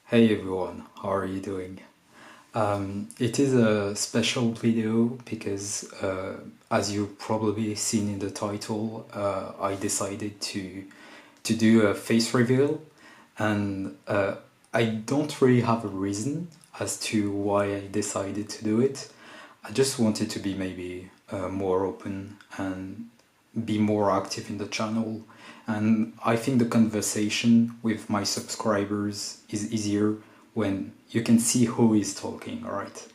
Hey everyone, how are you doing? It is a special video because, as you've probably seen in the title, I decided to do a face reveal, and I don't really have a reason as to why I decided to do it. I just wanted to be maybe more open and be more active in the channel. And I think the conversation with my subscribers is easier when you can see who is talking, alright?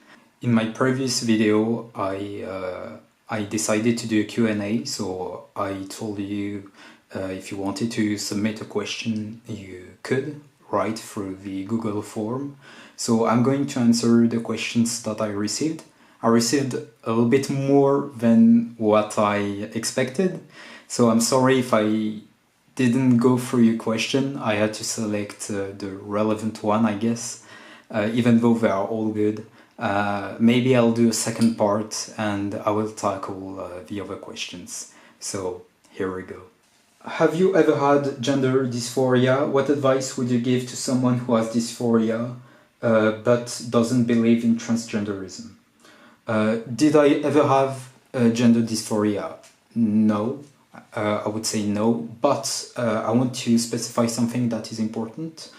In my previous video, I decided to do a Q&A, so I told you if you wanted to submit a question, you could write through the Google form. So I'm going to answer the questions that I received. I received a little bit more than what I expected, so I'm sorry if I didn't go through your question. I had to select the relevant one, I guess, even though they are all good. Maybe I'll do a second part and I will tackle the other questions. So here we go. Have you ever had gender dysphoria? What advice would you give to someone who has dysphoria but doesn't believe in transgenderism? Did I ever have gender dysphoria? No, I would say no, but I want to specify something that is important.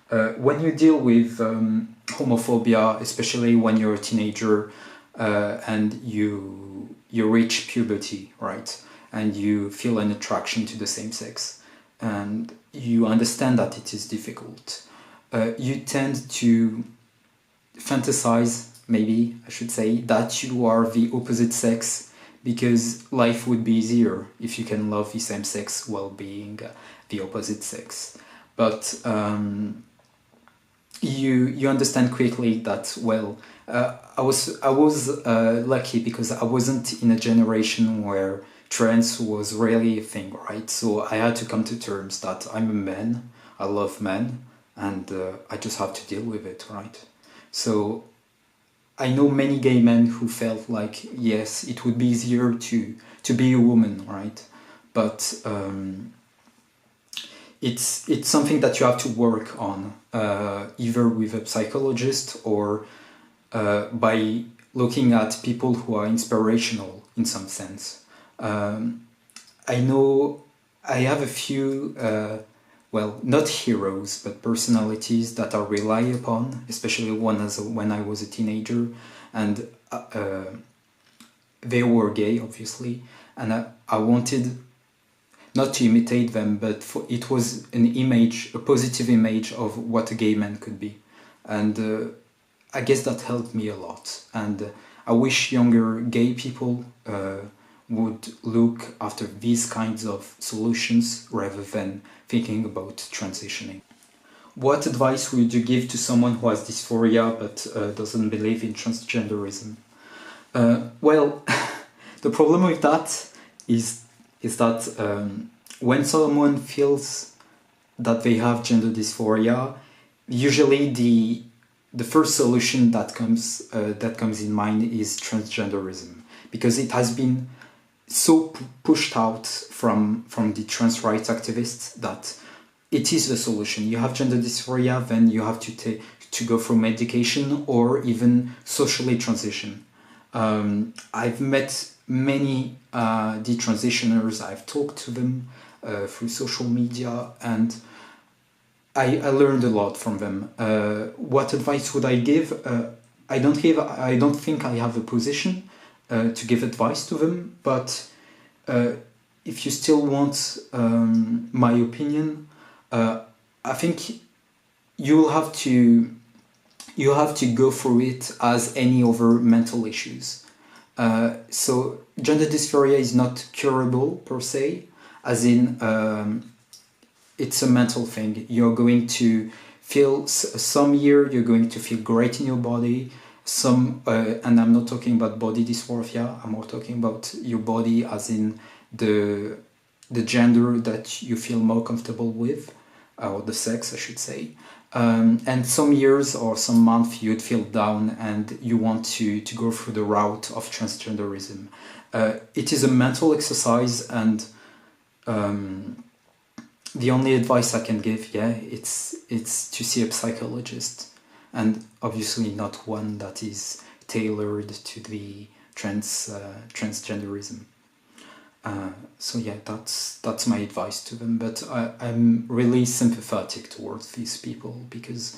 When you deal with homophobia, especially when you're a teenager and you reach puberty, right, and you feel an attraction to the same sex, and you understand that it is difficult, you tend to fantasize, maybe I should say, that you are the opposite sex because life would be easier if you can love the same sex while being the opposite sex. But you understand quickly that, well, I was lucky because I wasn't in a generation where trans was really a thing, right? So I had to come to terms that I'm a man, I love men, and I just have to deal with it, right? So I know many gay men who felt like, yes, it would be easier to be a woman, right? But it's something that you have to work on, either with a psychologist or by looking at people who are inspirational in some sense. I know I have a few, well, not heroes, but personalities that I rely upon, especially when I was a teenager, and they were gay, obviously, and I wanted not to imitate them, but it was an image, a positive image of what a gay man could be. And I guess that helped me a lot. And I wish younger gay people would look after these kinds of solutions rather than thinking about transitioning. What advice would you give to someone who has dysphoria but doesn't believe in transgenderism? Well, the problem with that is that when someone feels that they have gender dysphoria, usually the first solution that comes in mind is transgenderism, because it has been so pushed out from the trans rights activists that it is the solution. You have gender dysphoria, then you have to go through medication or even socially transition. I've met many detransitioners. I've talked to them through social media, and I learned a lot from them. What advice would I give? I don't think I have a position to give advice to them, but if you still want my opinion, I think you'll have to go through it as any other mental issues. So gender dysphoria is not curable per se, as in it's a mental thing. You're going to feel some year you're going to feel great in your body. And I'm not talking about body dysmorphia. I'm more talking about your body as in the gender that you feel more comfortable with, or the sex, I should say. And some years or some months you'd feel down and you want to go through the route of transgenderism. It is a mental exercise, and the only advice I can give, yeah, it's to see a psychologist, and obviously not one that is tailored to the transgenderism. So yeah, that's my advice to them. But I'm really sympathetic towards these people because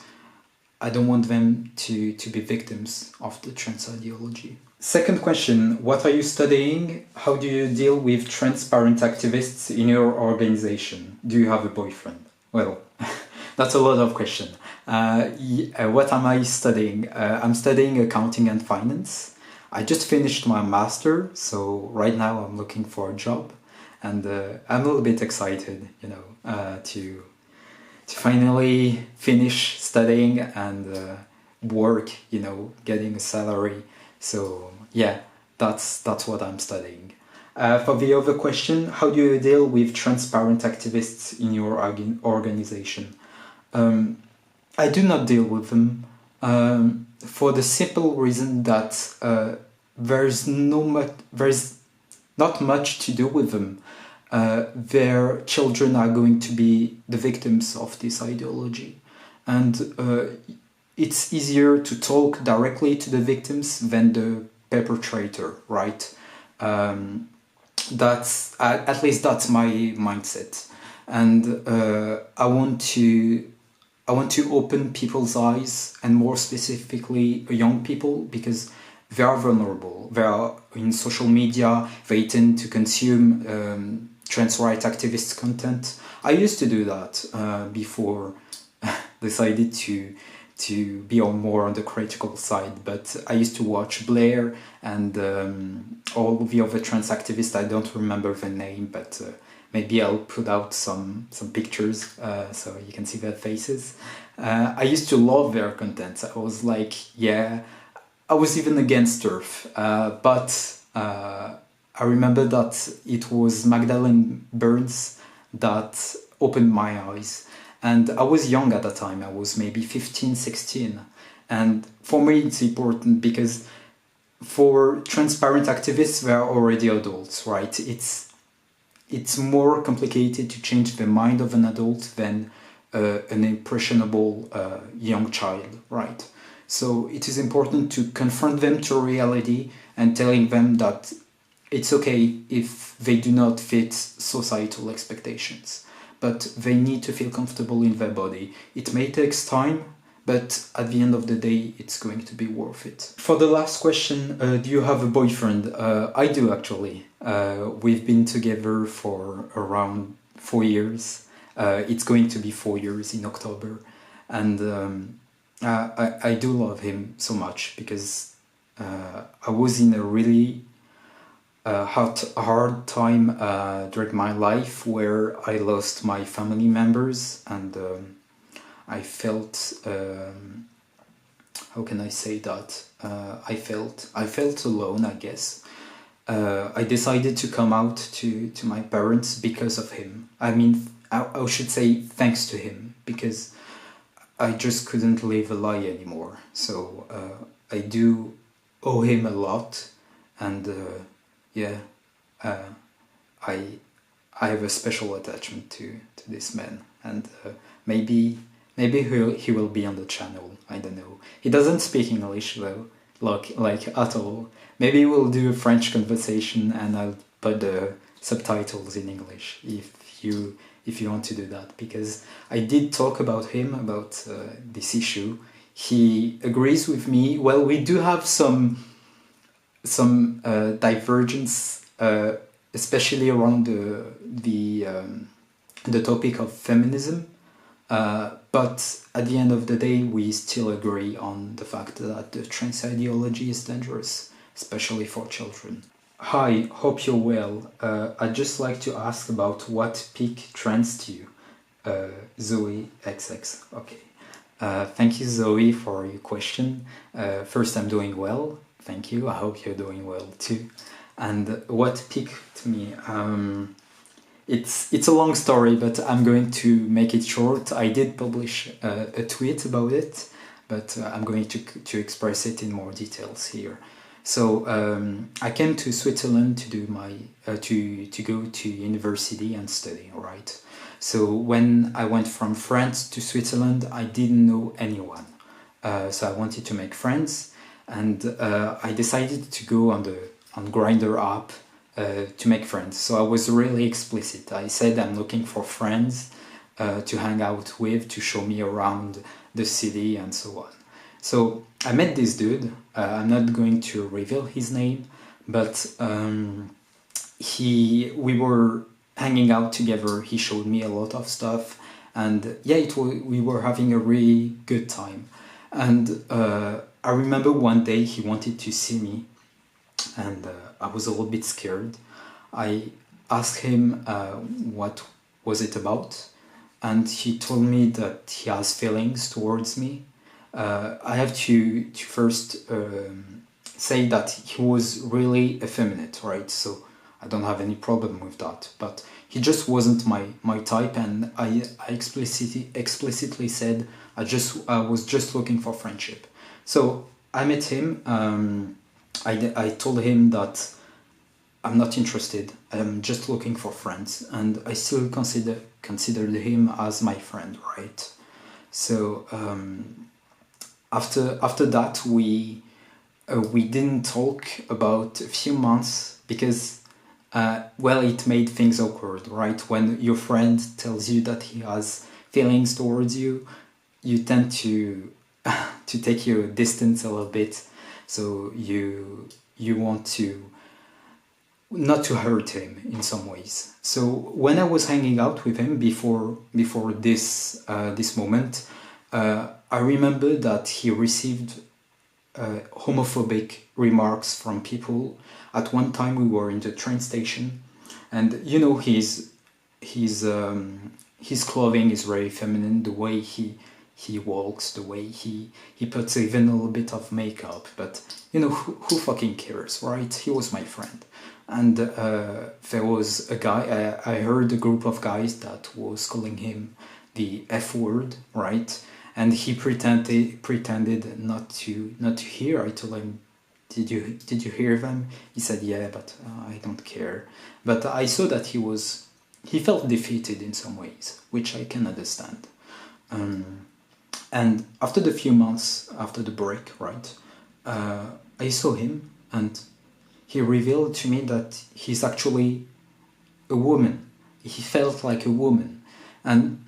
I don't want them to be victims of the trans ideology. Second question, what are you studying? How do you deal with transparent activists in your organization? Do you have a boyfriend? Well, that's a lot of question. What am I studying? I'm studying accounting and finance. I just finished my master, so right now I'm looking for a job, and I'm a little bit excited, to finally finish studying and work, getting a salary. So yeah, that's what I'm studying. For the other question, how do you deal with transparent activists in your organization? I do not deal with them for the simple reason that there's not much to do with them. Their children are going to be the victims of this ideology, and it's easier to talk directly to the victims than the perpetrator, right? That's at least that's my mindset, and I want to open people's eyes, and more specifically young people, because they are vulnerable. They are in social media. They tend to consume trans rights activist content. I used to do that before decided to be more on the critical side, but I used to watch Blair and all the other trans activists. I don't remember the name, but maybe I'll put out some pictures so you can see their faces. I used to love their content. I was like, yeah, I was even against TERF, but I remember that it was Magdalene Burns that opened my eyes. And I was young at the time. I was maybe 15, 16. And for me, it's important because for transparent activists, they're already adults, right? It's more complicated to change the mind of an adult than an impressionable young child, right? So it is important to confront them to reality and telling them that it's okay if they do not fit societal expectations, but they need to feel comfortable in their body. It may take time, but at the end of the day, it's going to be worth it. For the last question, do you have a boyfriend? I do, actually. We've been together for around 4 years. It's going to be 4 years in October. And I do love him so much because I was in a really hard time during my life where I lost my family members, and I felt how can I say that? I felt alone, I guess. I decided to come out to my parents because of him. I mean, I should say thanks to him, because I just couldn't live a lie anymore. So I do owe him a lot, and yeah, I have a special attachment to this man, and maybe he will be on the channel. I don't know. He doesn't speak English though, like at all. Maybe we'll do a French conversation and I'll put the subtitles in English if you want to do that, because I did talk about him about this issue. He agrees with me. Well, we do have some divergence, especially around the topic of feminism. But at the end of the day, we still agree on the fact that the trans ideology is dangerous, especially for children. Hi, hope you're well. I'd just like to ask about what piqued trans you. Zoe XX. Okay. Thank you, Zoe, for your question. First, I'm doing well. Thank you. I hope you're doing well too. And what piqued me? It's a long story, but I'm going to make it short. I did publish a tweet about it, but I'm going to express it in more details here. So I came to Switzerland to do my to go to university and study. Right. So when I went from France to Switzerland, I didn't know anyone. So I wanted to make friends, and I decided to go on Grindr app to make friends. So I was really explicit. I said I'm looking for friends to hang out with, to show me around the city and so on. So I met this dude. I'm not going to reveal his name, but we were hanging out together. He showed me a lot of stuff, and yeah, we were having a really good time. And I remember one day he wanted to see me, and I was a little bit scared. I asked him what was it about, and he told me that he has feelings towards me. I have to first say that he was really effeminate, right? So I don't have any problem with that, but he just wasn't my type, and I explicitly said I was just looking for friendship. So I met him. I told him that I'm not interested. I'm just looking for friends, and I still considered him as my friend, right? So after that, we didn't talk about a few months because well, it made things awkward, right? When your friend tells you that he has feelings towards you, you tend to to take your distance a little bit. So you want to not to hurt him in some ways. So when I was hanging out with him before this this moment, I remember that he received homophobic remarks from people. At one time, we were in the train station, and you know his clothing is very feminine. The way he walks, the way he puts even a little bit of makeup. But you know who fucking cares, right? He was my friend. And there was a guy, I heard a group of guys that was calling him the F word, right? And he pretended not to hear. I told him, did you hear them? He said, yeah, but I don't care. But I saw that he felt defeated in some ways, which I can understand. And after the few months after the break, right, I saw him, and he revealed to me that he's actually a woman. He felt like a woman. And,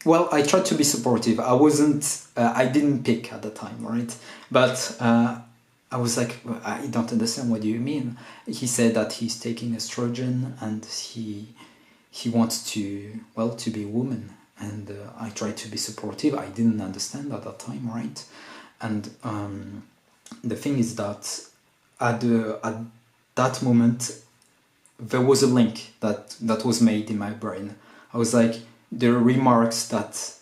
well, I tried to be supportive. I didn't pick at the time, right? But I was like, I don't understand, what do you mean? He said that he's taking estrogen and he wants to be a woman. And I tried to be supportive. I didn't understand at that time, right? And the thing is that at that moment, there was a link that was made in my brain. I was like, the remarks that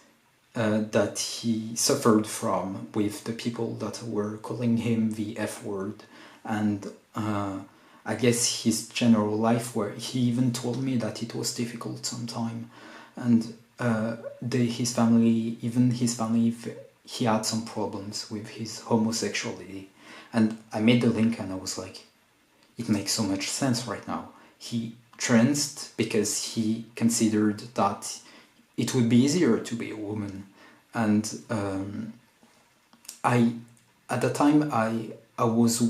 he suffered from with the people that were calling him the F word, and I guess his general life, where he even told me that it was difficult sometimes, and his family, he had some problems with his homosexuality. And I made the link, and I was like, it makes so much sense right now. He transed because he considered that it would be easier to be a woman. And at the time I was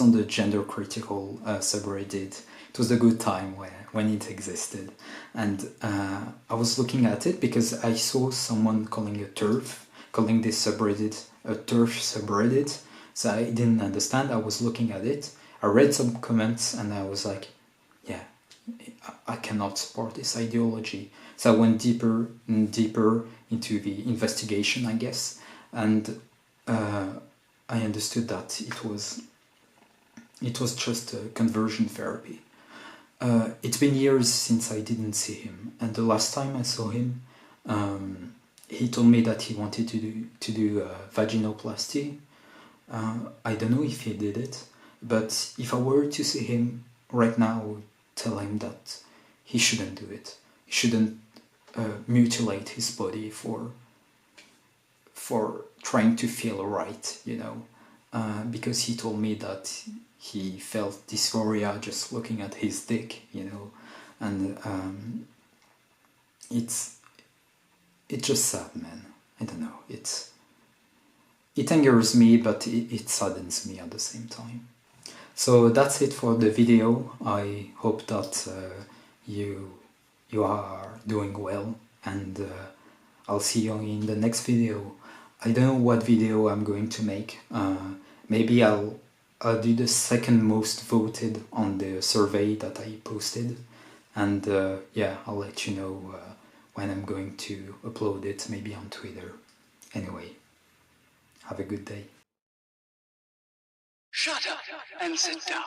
on the gender critical subreddit. It was a good time when it existed, and I was looking at it because I saw someone calling this subreddit a TERF subreddit. So I didn't understand. I was looking at it. I read some comments, and I was like, yeah, I cannot support this ideology. So I went deeper and deeper into the investigation, I guess, and I understood that it was just a conversion therapy. It's been years since I didn't see him, and the last time I saw him, he told me that he wanted to do vaginoplasty. I don't know if he did it, but if I were to see him right now, I would tell him that he shouldn't do it. He shouldn't mutilate his body for trying to feel right, because he told me that he felt dysphoria just looking at his dick, and it's it's just sad, man. I don't know. It angers me, but it saddens me at the same time. So that's it for the video. I hope that you are doing well, and I'll see you in the next video. I don't know what video I'm going to make. Maybe I'll do the second most voted on the survey that I posted, and yeah, I'll let you know when I'm going to upload it, maybe on Twitter. Anyway, have a good day. Shut up and sit down.